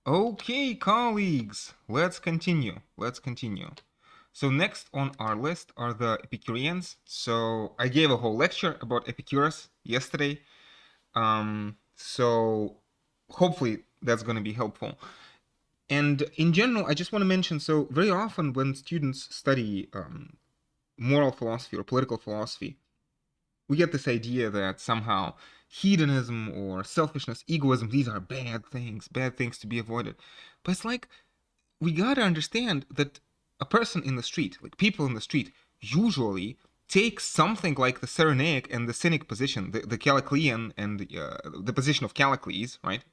Okay, colleagues, let's continue. So next on our list are the Epicureans. So I gave a whole lecture about Epicurus yesterday. So hopefully that's going to be helpful. And in general, I just want to mention, so very often when students study moral philosophy or political philosophy, we get this idea that somehow hedonism or selfishness, egoism, these are bad things to be avoided. But it's like we gotta understand that a person in the street, like people in the street, usually take something like the Cyrenaic and the Cynic position, the Calliclean and the position of Callicles, right,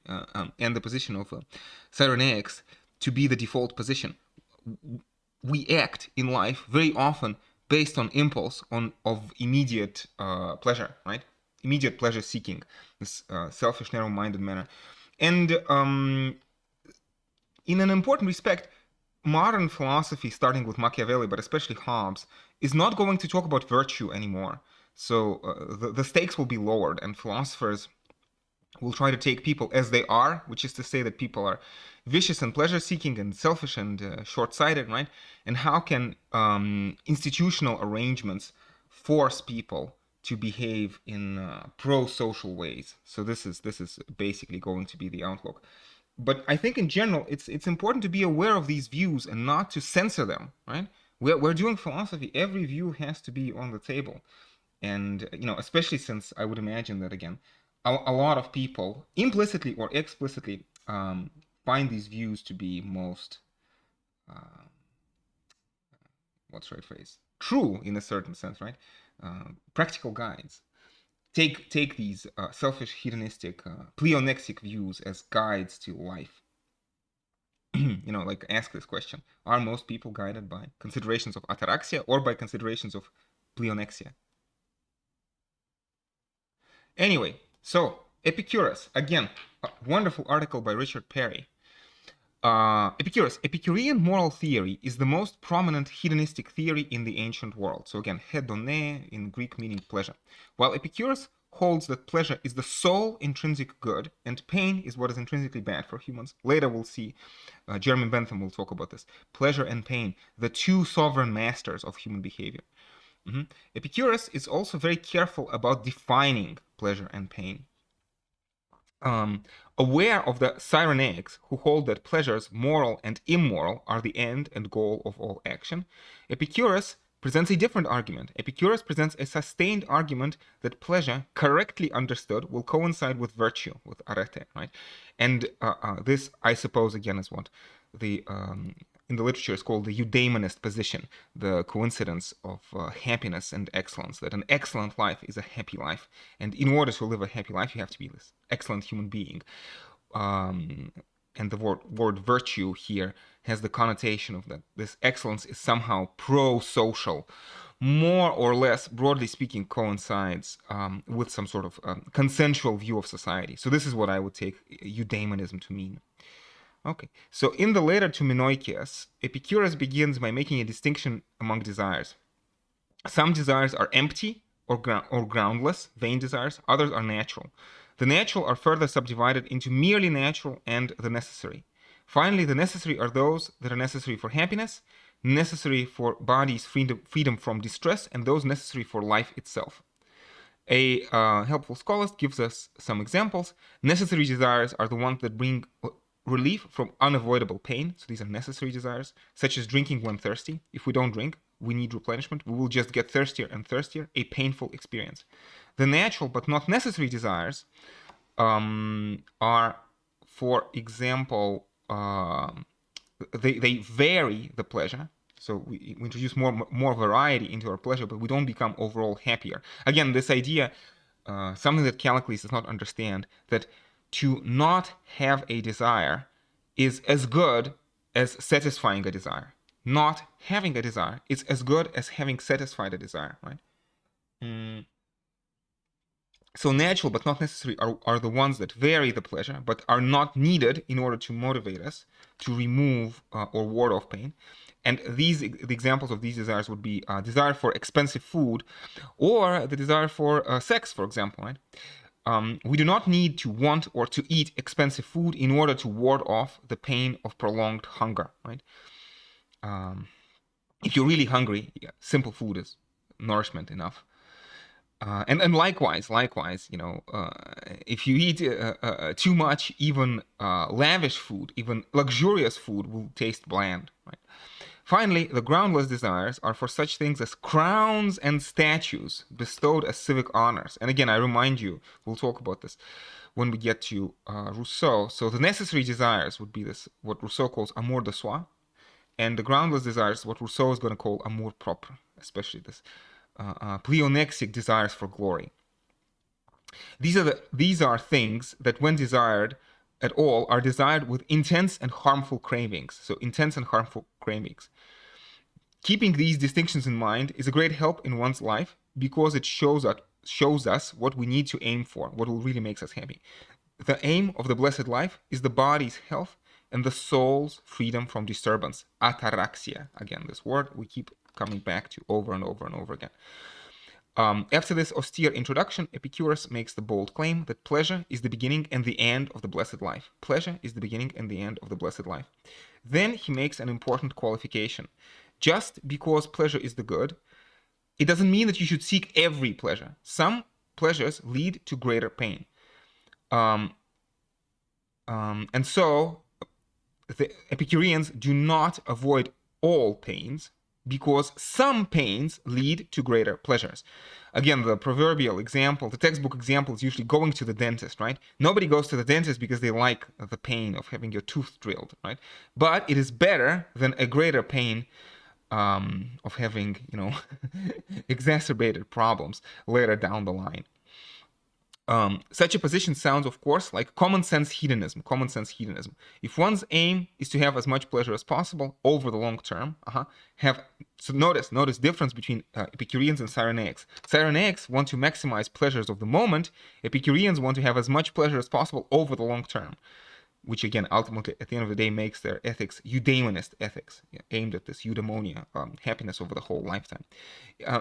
and the position of Cyrenaics to be the default position. We act in life very often based on impulse of immediate pleasure, right? Immediate pleasure seeking, this selfish, narrow-minded manner. And in an important respect, modern philosophy, starting with Machiavelli, but especially Hobbes, is not going to talk about virtue anymore. So the stakes will be lowered, and philosophers will try to take people as they are, which is to say that people are vicious and pleasure-seeking and selfish and short-sighted, right? And how can institutional arrangements force people to behave in pro-social ways? So this is basically going to be the outlook. But I think in general, it's important to be aware of these views and not to censor them, right? We're doing philosophy. Every view has to be on the table. And, especially since I would imagine that, again, a lot of people, implicitly or explicitly, find these views to be most, what's the right phrase? True in a certain sense, right? Practical guides. Take these selfish, hedonistic, pleonexic views as guides to life. Like ask this question: are most people guided by considerations of ataraxia or by considerations of pleonexia? Anyway, so Epicurus, again, a wonderful article by Richard Parry. Epicurus, Epicurean moral theory is the most prominent hedonistic theory in the ancient world. So again, hedone in Greek meaning pleasure. While Epicurus holds that pleasure is the sole intrinsic good and pain is what is intrinsically bad for humans. Later we'll see, Jeremy Bentham will talk about this. Pleasure and pain, the two sovereign masters of human behavior. Epicurus is also very careful about defining pleasure and pain. Aware of the Cyrenaics, who hold that pleasures, moral and immoral, are the end and goal of all action, Epicurus presents a different argument. Epicurus presents a sustained argument that pleasure, correctly understood, will coincide with virtue, with arete, right? And this, I suppose, again, is what the in the literature is called the eudaimonist position, the coincidence of happiness and excellence, that an excellent life is a happy life. And in order to live a happy life, you have to be this excellent human being. And the word virtue here has the connotation of that this excellence is somehow pro-social, more or less, broadly speaking, coincides with some sort of consensual view of society. So this is what I would take eudaimonism to mean. Okay, so in the letter to Menoikeus, Epicurus begins by making a distinction among desires. Some desires are empty or groundless, vain desires. Others are natural. The natural are further subdivided into merely natural and the necessary. Finally, the necessary are those that are necessary for happiness, necessary for body's freedom from distress, and those necessary for life itself. A helpful scholar gives us some examples. Necessary desires are the ones that bring relief from unavoidable pain. So these are necessary desires, such as drinking when thirsty. If we don't drink, we need replenishment. We will just get thirstier and thirstier, a painful experience. The natural but not necessary desires are, for example, they vary the pleasure. So we introduce more variety into our pleasure, but we don't become overall happier. Again, this idea, something that Callicles does not understand, that to not have a desire is as good as satisfying a desire. Not having a desire is as good as having satisfied a desire, right? So natural but not necessary are the ones that vary the pleasure, but are not needed in order to motivate us to remove or ward off pain. And the examples of these desires would be desire for expensive food or the desire for sex, for example, right? we do not need to want or to eat expensive food in order to ward off the pain of prolonged hunger, right? If you're really hungry, yeah, simple food is nourishment enough. And likewise, if you eat too much, even lavish food, even luxurious food will taste bland, right? Finally, the groundless desires are for such things as crowns and statues bestowed as civic honors. And again, I remind you, we'll talk about this when we get to Rousseau. So the necessary desires would be this, what Rousseau calls amour de soi, and the groundless desires, what Rousseau is going to call amour propre, especially this pleonexic desires for glory. These are things that, when desired at all, are desired with intense and harmful cravings. So intense and harmful cravings. Keeping these distinctions in mind is a great help in one's life, because it shows us what we need to aim for, what really makes us happy. The aim of the blessed life is the body's health and the soul's freedom from disturbance. Ataraxia, again, this word we keep coming back to over and over and over again. After this austere introduction, Epicurus makes the bold claim that pleasure is the beginning and the end of the blessed life. Pleasure is the beginning and the end of the blessed life. Then he makes an important qualification. Just because pleasure is the good, it doesn't mean that you should seek every pleasure. Some pleasures lead to greater pain. And so the Epicureans do not avoid all pains, because some pains lead to greater pleasures. Again, the proverbial example, the textbook example, is usually going to the dentist, right? Nobody goes to the dentist because they like the pain of having your tooth drilled, right? But it is better than a greater pain of having, exacerbated problems later down the line. Such a position sounds, of course, like common sense hedonism. If one's aim is to have as much pleasure as possible over the long term, so notice difference between Epicureans and Cyrenaics. Cyrenaics want to maximize pleasures of the moment. Epicureans want to have as much pleasure as possible over the long term, which again, ultimately, at the end of the day, makes their ethics eudaemonist ethics, aimed at this eudaimonia, happiness over the whole lifetime.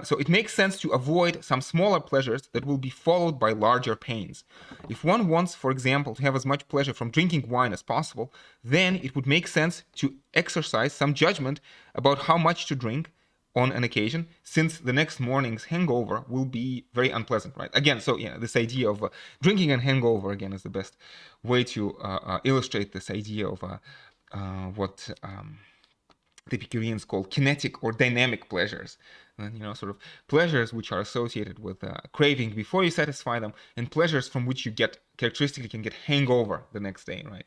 So it makes sense to avoid some smaller pleasures that will be followed by larger pains. If one wants, for example, to have as much pleasure from drinking wine as possible, then it would make sense to exercise some judgment about how much to drink on an occasion, since the next morning's hangover will be very unpleasant, right? Again, so this idea of drinking and hangover, again, is the best way to illustrate this idea of what the Epicureans call kinetic or dynamic pleasures. And, sort of pleasures which are associated with craving before you satisfy them, and pleasures from which you characteristically can get hangover the next day, right?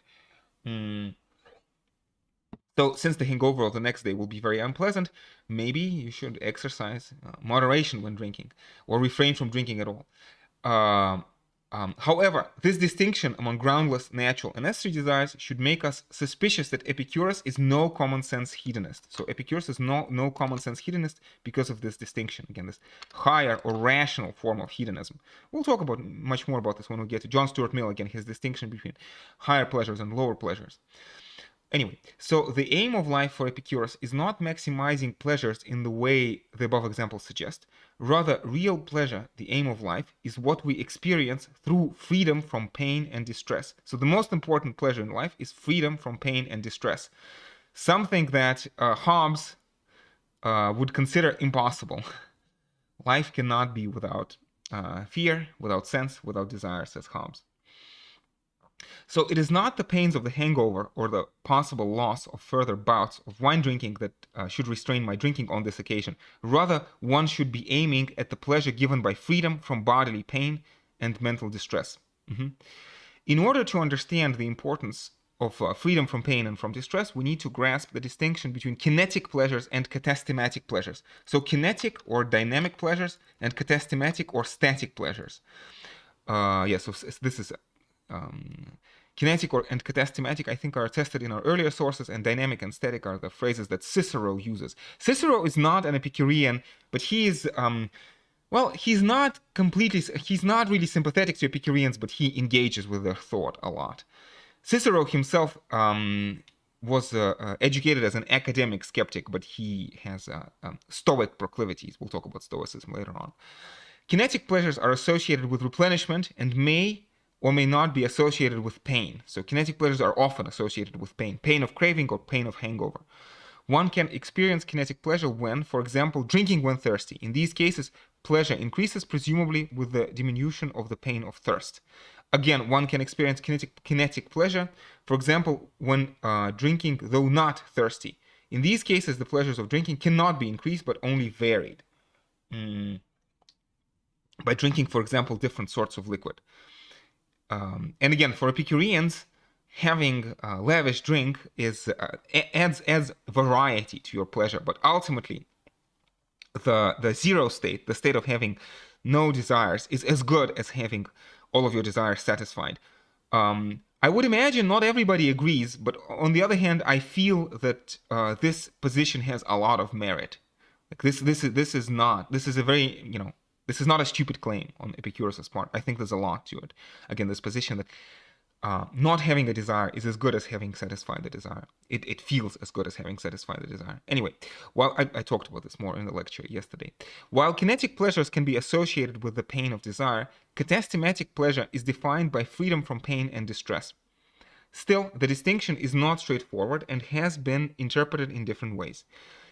So since the hangover of the next day will be very unpleasant, maybe you should exercise moderation when drinking, or refrain from drinking at all. However, this distinction among groundless, natural, and necessary desires should make us suspicious that Epicurus is no common sense hedonist. So Epicurus is no common sense hedonist because of this distinction. Again, this higher or rational form of hedonism. We'll talk about much more about this when we get to John Stuart Mill, again, his distinction between higher pleasures and lower pleasures. Anyway, so the aim of life for Epicurus is not maximizing pleasures in the way the above examples suggest. Rather, real pleasure, the aim of life, is what we experience through freedom from pain and distress. So the most important pleasure in life is freedom from pain and distress. Something that Hobbes would consider impossible. Life cannot be without fear, without sense, without desire, says Hobbes. So it is not the pains of the hangover or the possible loss of further bouts of wine drinking that should restrain my drinking on this occasion. Rather, one should be aiming at the pleasure given by freedom from bodily pain and mental distress. In order to understand the importance of freedom from pain and from distress, we need to grasp the distinction between kinetic pleasures and katastematic pleasures. So kinetic or dynamic pleasures and katastematic or static pleasures. So this is kinetic and katastematic, I think, are attested in our earlier sources, and dynamic and static are the phrases that Cicero uses. Cicero is not an Epicurean, but he is, he's not really sympathetic to Epicureans, but he engages with their thought a lot. Cicero himself was educated as an academic skeptic, but he has Stoic proclivities. We'll talk about Stoicism later on. Kinetic pleasures are associated with replenishment and may or may not be associated with pain. So kinetic pleasures are often associated with pain, pain of craving or pain of hangover. One can experience kinetic pleasure when, for example, drinking when thirsty. In these cases, pleasure increases, presumably with the diminution of the pain of thirst. Again, one can experience kinetic pleasure, for example, when drinking, though not thirsty. In these cases, the pleasures of drinking cannot be increased, but only varied. By drinking, for example, different sorts of liquid. And again, for Epicureans, having a lavish drink adds variety to your pleasure, but ultimately, the zero state, the state of having no desires, is as good as having all of your desires satisfied. I would imagine not everybody agrees, but on the other hand, I feel that this position has a lot of merit. Like this is not a stupid claim on Epicurus' part. I think there's a lot to it. Again, this position that not having a desire is as good as having satisfied the desire. It feels as good as having satisfied the desire. Anyway, while I talked about this more in the lecture yesterday. While kinetic pleasures can be associated with the pain of desire, katastematic pleasure is defined by freedom from pain and distress. Still, the distinction is not straightforward and has been interpreted in different ways.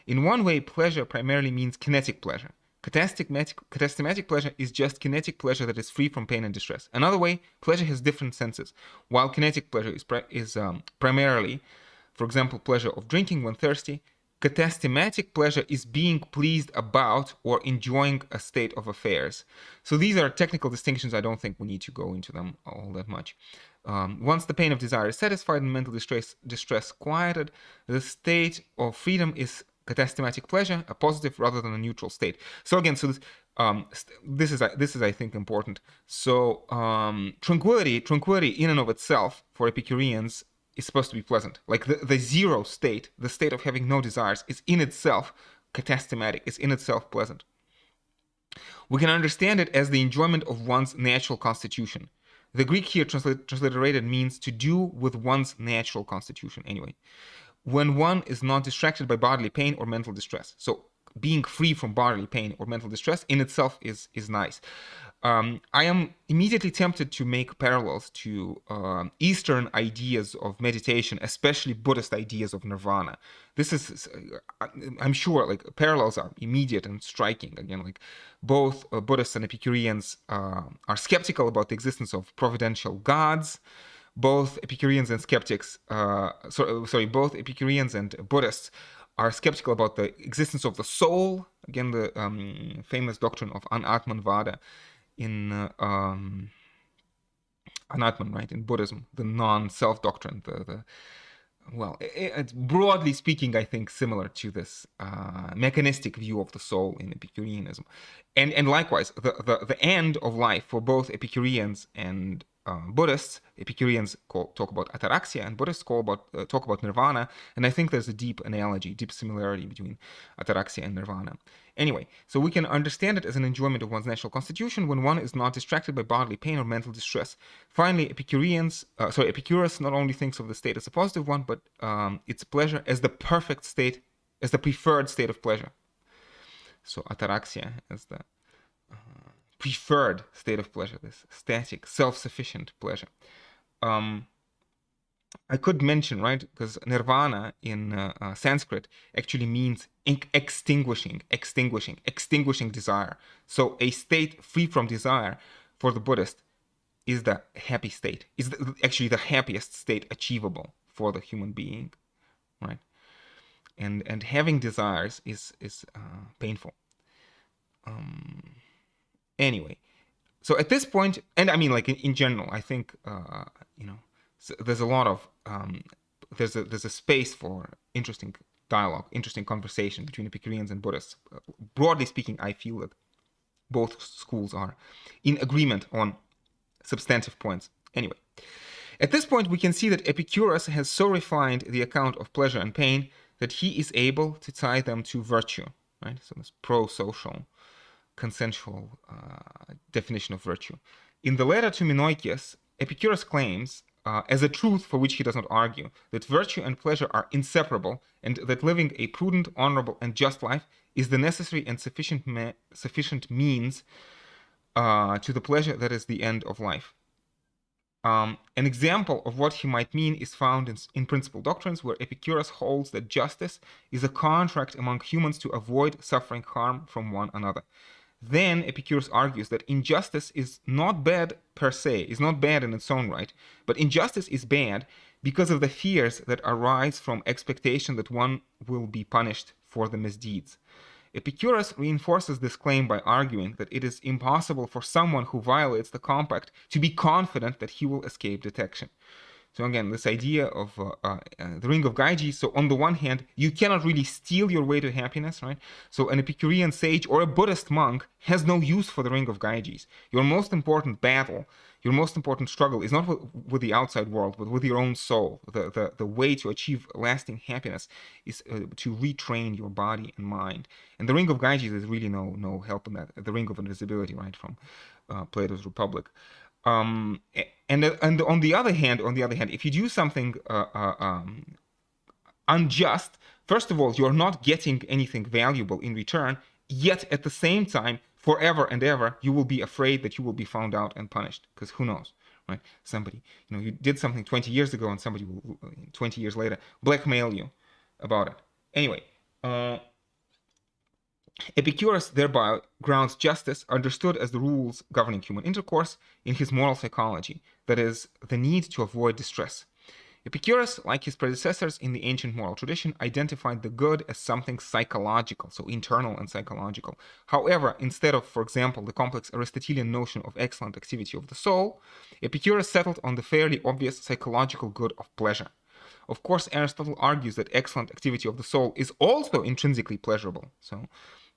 In one way, pleasure primarily means kinetic pleasure. Katastematic pleasure is just kinetic pleasure that is free from pain and distress. Another way, pleasure has different senses. While kinetic pleasure is primarily, for example, pleasure of drinking when thirsty, katastematic pleasure is being pleased about or enjoying a state of affairs. So these are technical distinctions. I don't think we need to go into them all that much. Once the pain of desire is satisfied and mental distress quieted, the state of freedom is katastematic pleasure, a positive rather than a neutral state. So again, this is I think important. So tranquility in and of itself for Epicureans is supposed to be pleasant. Like the zero state, the state of having no desires, is in itself katastematic, is in itself pleasant. We can understand it as the enjoyment of one's natural constitution. The Greek here transliterated means to do with one's natural constitution anyway. When one is not distracted by bodily pain or mental distress. So being free from bodily pain or mental distress in itself is nice. I am immediately tempted to make parallels to Eastern ideas of meditation, especially Buddhist ideas of nirvana. This is, I'm sure, like parallels are immediate and striking. Again, like both Buddhists and Epicureans are skeptical about the existence of providential gods. Both Epicureans and skeptics, both Epicureans and Buddhists are skeptical about the existence of the soul. Again, the famous doctrine of Anatmanvada in Anatman, right? In Buddhism, the non-self doctrine. It's broadly speaking, I think, similar to this mechanistic view of the soul in Epicureanism, and likewise, the end of life for both Epicureans and Buddhists. Epicureans talk about ataraxia, and Buddhists talk about nirvana, and I think there's a deep analogy, deep similarity between ataraxia and nirvana. Anyway, so we can understand it as an enjoyment of one's natural constitution when one is not distracted by bodily pain or mental distress. Finally, Epicurus not only thinks of the state as a positive one, but its pleasure as the perfect state, as the preferred state of pleasure. So ataraxia as the preferred state of pleasure, this static, self-sufficient pleasure. I could mention, right, because nirvana in Sanskrit actually means extinguishing desire. So a state free from desire for the Buddhist is the happy state, is actually the happiest state achievable for the human being, right? And having desires is painful. Anyway, so at this point, and I mean, like in general, I think so there's a lot of there's a space for interesting dialogue, interesting conversation between Epicureans and Buddhists. Broadly speaking, I feel that both schools are in agreement on substantive points. Anyway, at this point, we can see that Epicurus has so refined the account of pleasure and pain that he is able to tie them to virtue, right? So this pro-social, consensual definition of virtue. In the letter to Menoikeus, Epicurus claims, as a truth for which he does not argue, that virtue and pleasure are inseparable, and that living a prudent, honorable, and just life is the necessary and sufficient means to the pleasure that is the end of life. An example of what he might mean is found in Principal Doctrines, where Epicurus holds that justice is a contract among humans to avoid suffering harm from one another. Then Epicurus argues that injustice is not bad per se, is not bad in its own right, but injustice is bad because of the fears that arise from expectation that one will be punished for the misdeeds. Epicurus reinforces this claim by arguing that it is impossible for someone who violates the compact to be confident that he will escape detection. So again, this idea of the ring of Gyges. So on the one hand, you cannot really steal your way to happiness, right? So an Epicurean sage or a Buddhist monk has no use for the ring of Gyges. Your most important battle, your most important struggle is not with the outside world, but with your own soul. The way to achieve lasting happiness is to retrain your body and mind. And the ring of Gyges is really no help in that. The ring of invisibility, right, from Plato's Republic. And on the other hand, if you do something unjust, first of all, you're not getting anything valuable in return. Yet at the same time, forever and ever, you will be afraid that you will be found out and punished, because who knows, right? Somebody, you did something 20 years ago, and somebody will 20 years later blackmail you about it. Anyway. Epicurus thereby grounds justice, understood as the rules governing human intercourse, in his moral psychology, that is, the need to avoid distress. Epicurus, like his predecessors in the ancient moral tradition, identified the good as something psychological, so internal and psychological. However, instead of, for example, the complex Aristotelian notion of excellent activity of the soul, Epicurus settled on the fairly obvious psychological good of pleasure. Of course, Aristotle argues that excellent activity of the soul is also intrinsically pleasurable. So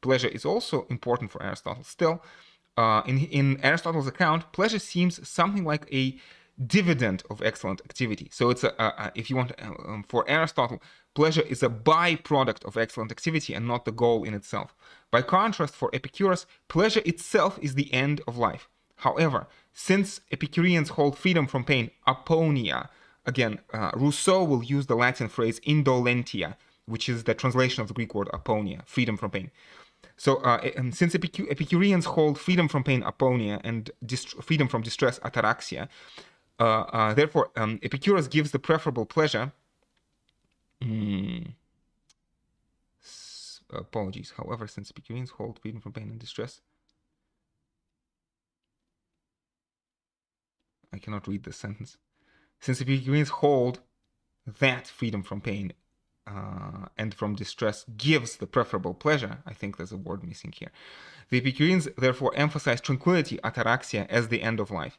pleasure is also important for Aristotle. Still, in Aristotle's account, pleasure seems something like a dividend of excellent activity. So it's if you want, for Aristotle, pleasure is a byproduct of excellent activity and not the goal in itself. By contrast, for Epicurus, pleasure itself is the end of life. However, since Epicureans hold freedom from pain, aponia, again, Rousseau will use the Latin phrase indolentia, which is the translation of the Greek word aponia, freedom from pain. So since Epicureans hold freedom from pain, aponia, and freedom from distress, ataraxia, therefore Epicurus gives the preferable pleasure. Apologies. However, since Epicureans hold freedom from pain and distress, I cannot read this sentence. Since Epicureans hold that freedom from pain and from distress gives the preferable pleasure, I think there's a word missing here. The Epicureans therefore emphasize tranquility, ataraxia, as the end of life.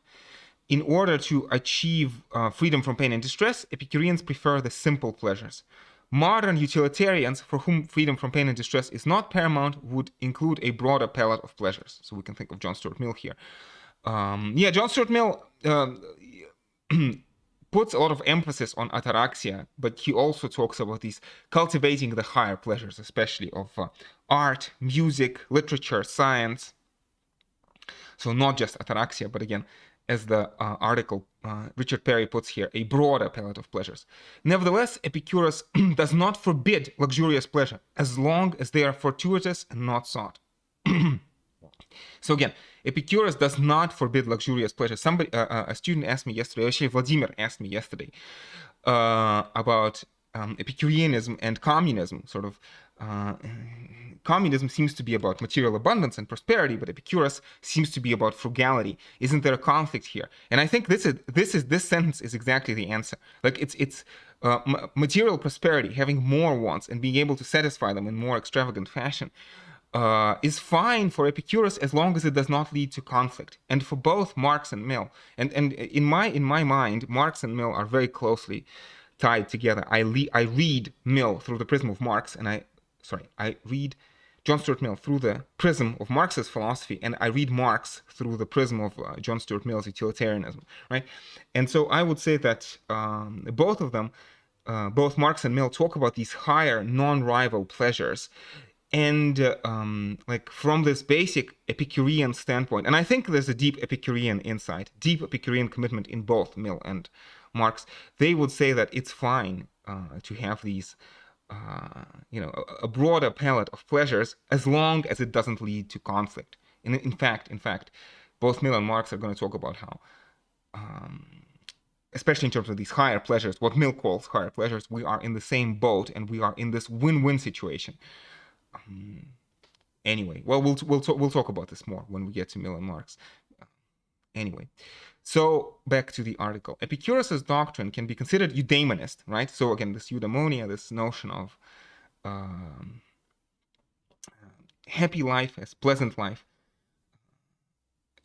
In order to achieve freedom from pain and distress, Epicureans prefer the simple pleasures. Modern utilitarians, for whom freedom from pain and distress is not paramount, would include a broader palette of pleasures. So we can think of John Stuart Mill here. John Stuart Mill puts a lot of emphasis on ataraxia, but he also talks about these cultivating the higher pleasures, especially of art, music, literature, science. So not just ataraxia, but again, as the article Richard Parry puts here, a broader palette of pleasures. Nevertheless, Epicurus does not forbid luxurious pleasure, as long as they are fortuitous and not sought. So again, Epicurus does not forbid luxurious pleasure. Somebody, a student asked me yesterday, actually Vladimir asked me yesterday, about Epicureanism and communism. Sort of, communism seems to be about material abundance and prosperity, but Epicurus seems to be about frugality. Isn't there a conflict here? And I think this sentence is exactly the answer. Like it's material prosperity, having more wants and being able to satisfy them in more extravagant fashion. Is fine for Epicurus as long as it does not lead to conflict, and for both Marx and Mill. And in my mind, Marx and Mill are very closely tied together. I read Mill through the prism of Marx, and I read John Stuart Mill through the prism of Marx's philosophy, and I read Marx through the prism of John Stuart Mill's utilitarianism, right? And so I would say that both of them, both Marx and Mill, talk about these higher non-rival pleasures. And like from this basic Epicurean standpoint, and I think there's a deep Epicurean insight, deep Epicurean commitment in both Mill and Marx, they would say that it's fine to have these, a broader palette of pleasures as long as it doesn't lead to conflict. And in fact, both Mill and Marx are going to talk about how, especially in terms of these higher pleasures, what Mill calls higher pleasures, we are in the same boat and we are in this win-win situation. Anyway, well, we'll talk about this more when we get to Mill and Marx. Anyway, so back to the article. Epicurus's doctrine can be considered eudaemonist, right? So again, this eudaimonia, this notion of happy life as pleasant life,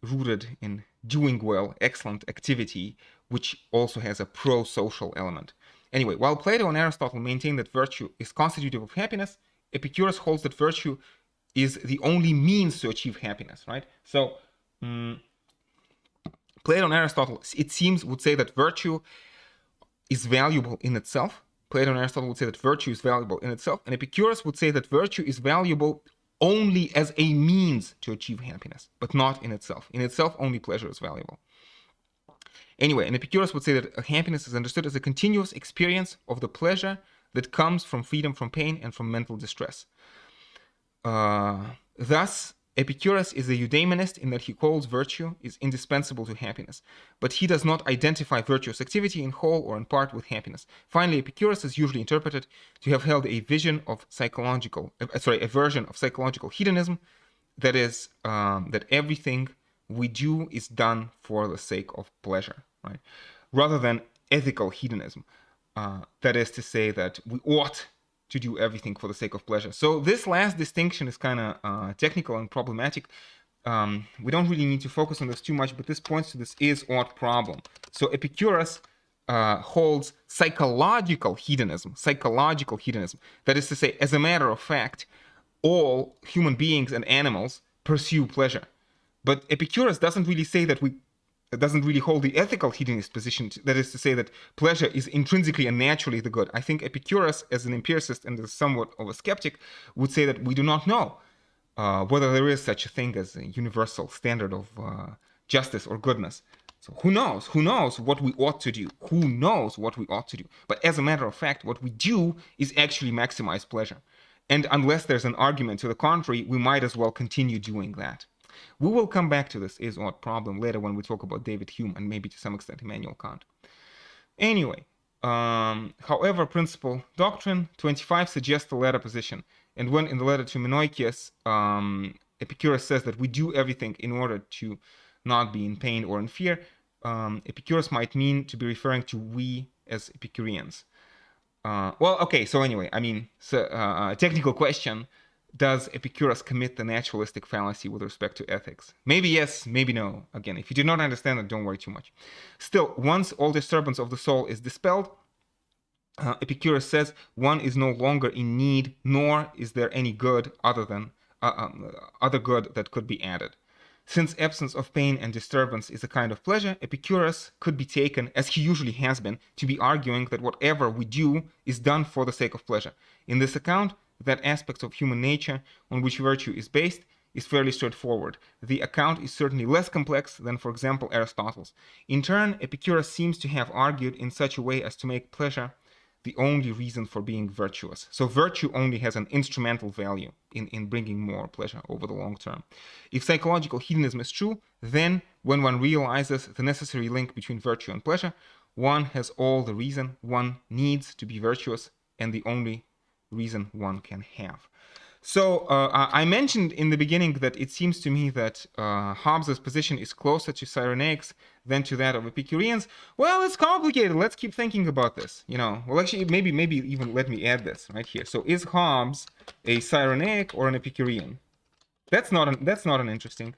rooted in doing well, excellent activity, which also has a pro-social element. Anyway, while Plato and Aristotle maintain that virtue is constitutive of happiness, Epicurus holds that virtue is the only means to achieve happiness, right? So Plato and Aristotle, it seems, would say that virtue is valuable in itself. Plato and Aristotle would say that virtue is valuable in itself, and Epicurus would say that virtue is valuable only as a means to achieve happiness, but not in itself. In itself, only pleasure is valuable. Anyway, and Epicurus would say that happiness is understood as a continuous experience of the pleasure that comes from freedom from pain and from mental distress. Thus, Epicurus is a eudaimonist in that he calls virtue is indispensable to happiness, but he does not identify virtuous activity in whole or in part with happiness. Finally, Epicurus is usually interpreted to have held a version of psychological hedonism, that is, that everything we do is done for the sake of pleasure, right? Rather than ethical hedonism, that is to say that we ought to do everything for the sake of pleasure. So this last distinction is kind of technical and problematic. We don't really need to focus on this too much, but this points to this is-ought problem. So Epicurus holds psychological hedonism. That is to say, as a matter of fact, all human beings and animals pursue pleasure. But Epicurus doesn't really say that doesn't really hold the ethical hedonist position, that is to say that pleasure is intrinsically and naturally the good. I think Epicurus, as an empiricist and as somewhat of a skeptic, would say that we do not know whether there is such a thing as a universal standard of justice or goodness. So who knows? Who knows what we ought to do? Who knows what we ought to do? But as a matter of fact, what we do is actually maximize pleasure. And unless there's an argument to the contrary, we might as well continue doing that. We will come back to this is-ought problem later when we talk about David Hume and maybe to some extent Immanuel Kant. Anyway, however, principle doctrine 25 suggests the latter position. And when in the letter to Menoikeus, Epicurus says that we do everything in order to not be in pain or in fear, Epicurus might mean to be referring to we as Epicureans. Well, okay, so anyway, I mean, technical question. Does Epicurus commit the naturalistic fallacy with respect to ethics? Maybe yes, maybe no. Again, if you do not understand it, don't worry too much. Still, once all disturbance of the soul is dispelled, Epicurus says one is no longer in need, nor is there any good other good that could be added. Since absence of pain and disturbance is a kind of pleasure, Epicurus could be taken, as he usually has been, to be arguing that whatever we do is done for the sake of pleasure. In this account, that aspect of human nature on which virtue is based is fairly straightforward. The account is certainly less complex than, for example, Aristotle's. In turn, Epicurus seems to have argued in such a way as to make pleasure the only reason for being virtuous. So virtue only has an instrumental value in bringing more pleasure over the long term. If psychological hedonism is true, then when one realizes the necessary link between virtue and pleasure, one has all the reason one needs to be virtuous and the only reason one can have. So I mentioned in the beginning that it seems to me that Hobbes's position is closer to Cyrenaics than to that of Epicureans. Well, it's complicated. Let's keep thinking about this. Well, actually, maybe even let me add this right here. So, is Hobbes a Cyrenaic or an Epicurean? That's not an interesting.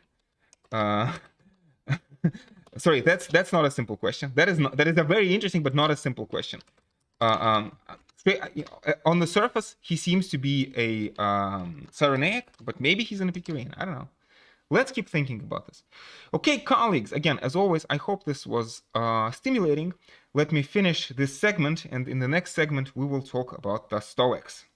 Sorry, that's not a simple question. That is a very interesting but not a simple question. On the surface, he seems to be a Cyrenaic, but maybe he's an Epicurean. I don't know. Let's keep thinking about this. Okay, colleagues, again, as always, I hope this was stimulating. Let me finish this segment, and in the next segment, we will talk about the Stoics.